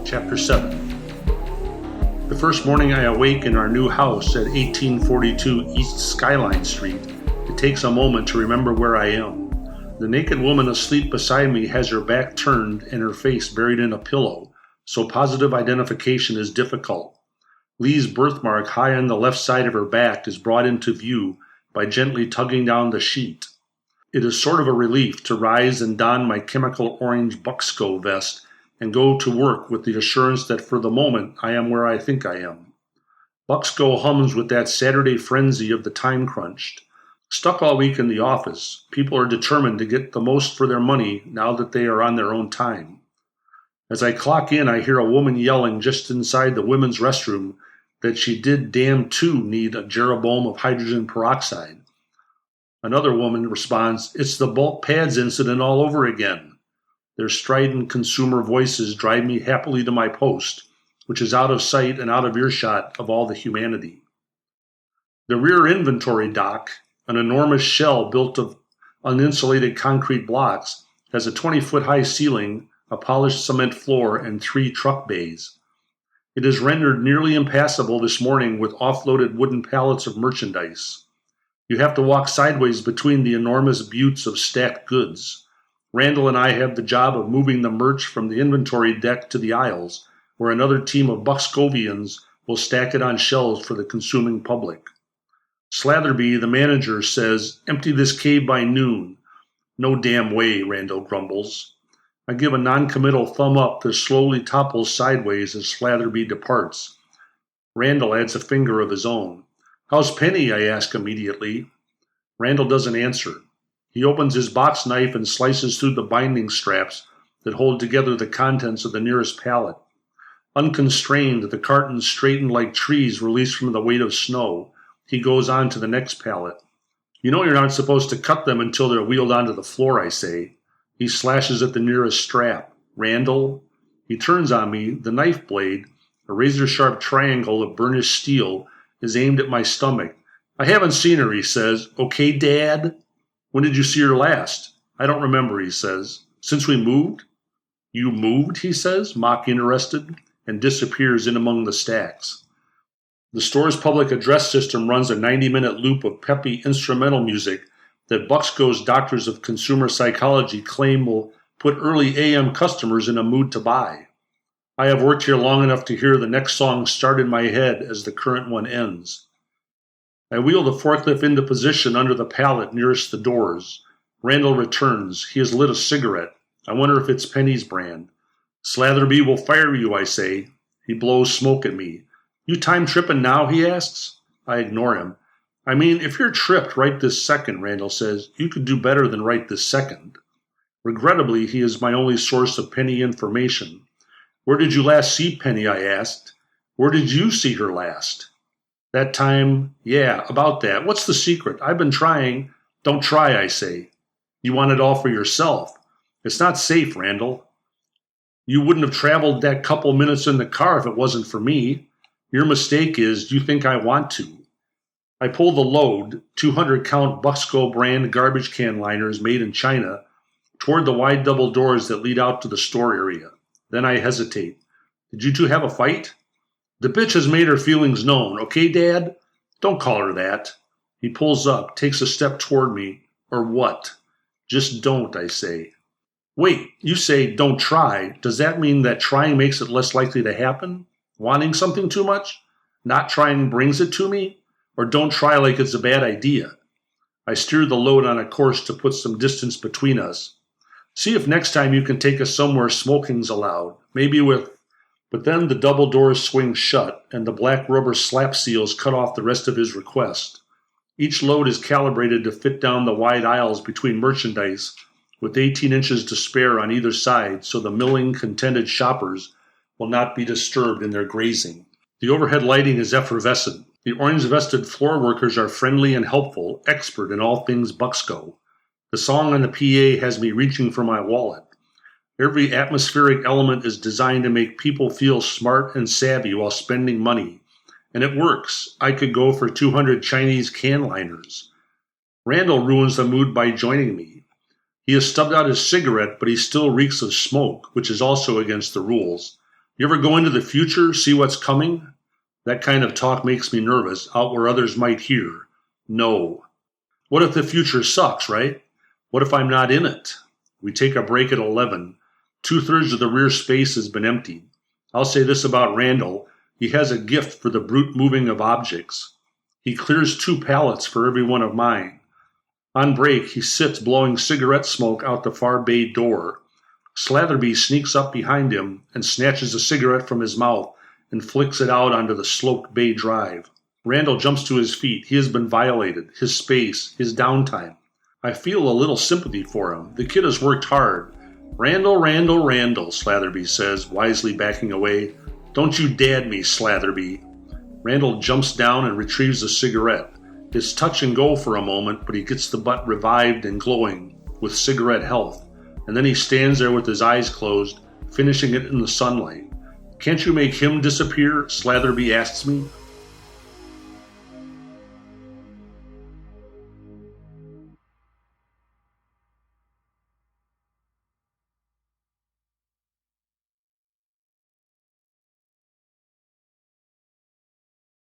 Chapter 7. The first morning I awake in our new house at 1842 East Skyline Street, it takes a moment to remember where I am. The naked woman asleep beside me has her back turned and her face buried in a pillow, so positive identification is difficult. Lee's birthmark high on the left side of her back is brought into view by gently tugging down the sheet. It is sort of a relief to rise and don my chemical orange bucksco vest and go to work with the assurance that for the moment I am where I think I am. Bucksco hums with that Saturday frenzy of the time crunched. Stuck all week in the office, people are determined to get the most for their money now that they are on their own time. As I clock in, I hear a woman yelling just inside the women's restroom that she did damn too need a Jeroboam of hydrogen peroxide. Another woman responds, "It's the bulk pads incident all over again." Their strident consumer voices drive me happily to my post, which is out of sight and out of earshot of all the humanity. The rear inventory dock, an enormous shell built of uninsulated concrete blocks, has a 20-foot-high ceiling, a polished cement floor, and 3 truck bays. It is rendered nearly impassable this morning with offloaded wooden pallets of merchandise. You have to walk sideways between the enormous buttes of stacked goods. Randall and I have the job of moving the merch from the inventory deck to the aisles, where another team of Buckscovians will stack it on shelves for the consuming public. Slatherby, the manager, says, "Empty this cave by noon." "No damn way," Randall grumbles. I give a non-committal thumb up that slowly topples sideways as Slatherby departs. Randall adds a finger of his own. "How's Penny?" I ask immediately. Randall doesn't answer. He opens his box knife and slices through the binding straps that hold together the contents of the nearest pallet. Unconstrained, the cartons straighten like trees released from the weight of snow. He goes on to the next pallet. "You know you're not supposed to cut them until they're wheeled onto the floor," I say. He slashes at the nearest strap. "Randall?" He turns on me. The knife blade, a razor-sharp triangle of burnished steel, is aimed at my stomach. "I haven't seen her," he says. "Okay, Dad?" "When did you see her last?" "I don't remember," he says. "Since we moved?" "You moved?" he says, mock interested, and disappears in among the stacks. The store's public address system runs a 90-minute loop of peppy instrumental music that Bucksco's doctors of consumer psychology claim will put early AM customers in a mood to buy. I have worked here long enough to hear the next song start in my head as the current one ends. I wheel the forklift into position under the pallet nearest the doors. Randall returns. He has lit a cigarette. I wonder if it's Penny's brand. "Slatherby will fire you," I say. He blows smoke at me. "You time tripping now?" he asks. I ignore him. "I mean, if you're tripped right this second," Randall says, "you could do better than right this second." Regrettably, he is my only source of Penny information. "Where did you last see Penny?" I asked. "Where did you see her last?" "That time, yeah, about that. What's the secret? I've been trying." "Don't try," I say. "You want it all for yourself." "It's not safe, Randall." "You wouldn't have traveled that couple minutes in the car if it wasn't for me. Your mistake is you think I want to." I pull the load, 200-count Bucksco brand garbage can liners made in China, toward the wide double doors that lead out to the store area. Then I hesitate. "Did you two have a fight?" "The bitch has made her feelings known, okay, Dad?" "Don't call her that." He pulls up, takes a step toward me. "Or what?" "Just don't," I say. "Wait, you say don't try. Does that mean that trying makes it less likely to happen? Wanting something too much? Not trying brings it to me? Or don't try like it's a bad idea?" I steer the load on a course to put some distance between us. "See if next time you can take us somewhere smoking's allowed. Maybe with..." But then the double doors swing shut, and the black rubber slap seals cut off the rest of his request. Each load is calibrated to fit down the wide aisles between merchandise, with 18 inches to spare on either side, so the milling, contented shoppers will not be disturbed in their grazing. The overhead lighting is effervescent. The orange-vested floor workers are friendly and helpful, expert in all things Bucksco. The song on the PA has me reaching for my wallet. Every atmospheric element is designed to make people feel smart and savvy while spending money. And it works. I could go for 200 Chinese can liners. Randall ruins the mood by joining me. He has stubbed out his cigarette, but he still reeks of smoke, which is also against the rules. You ever go into the future, see what's coming? That kind of talk makes me nervous, out where others might hear. No. What if the future sucks, right? What if I'm not in it? We take a break at 11. 2/3 of the rear space has been emptied. I'll say this about Randall. He has a gift for the brute moving of objects. He clears 2 pallets for every one of mine. On break, he sits blowing cigarette smoke out the far bay door. Slatherby sneaks up behind him and snatches a cigarette from his mouth and flicks it out onto the sloped bay drive. Randall jumps to his feet. He has been violated. His space, his downtime. I feel a little sympathy for him. The kid has worked hard. Randall, Slatherby says, wisely backing away. Don't you dad me, Slatherby. Randall jumps down and retrieves the cigarette. It's touch and go for a moment, but he gets the butt revived and glowing with cigarette health. And then he stands there with his eyes closed, finishing it in the sunlight. Can't you make him disappear? Slatherby asks me.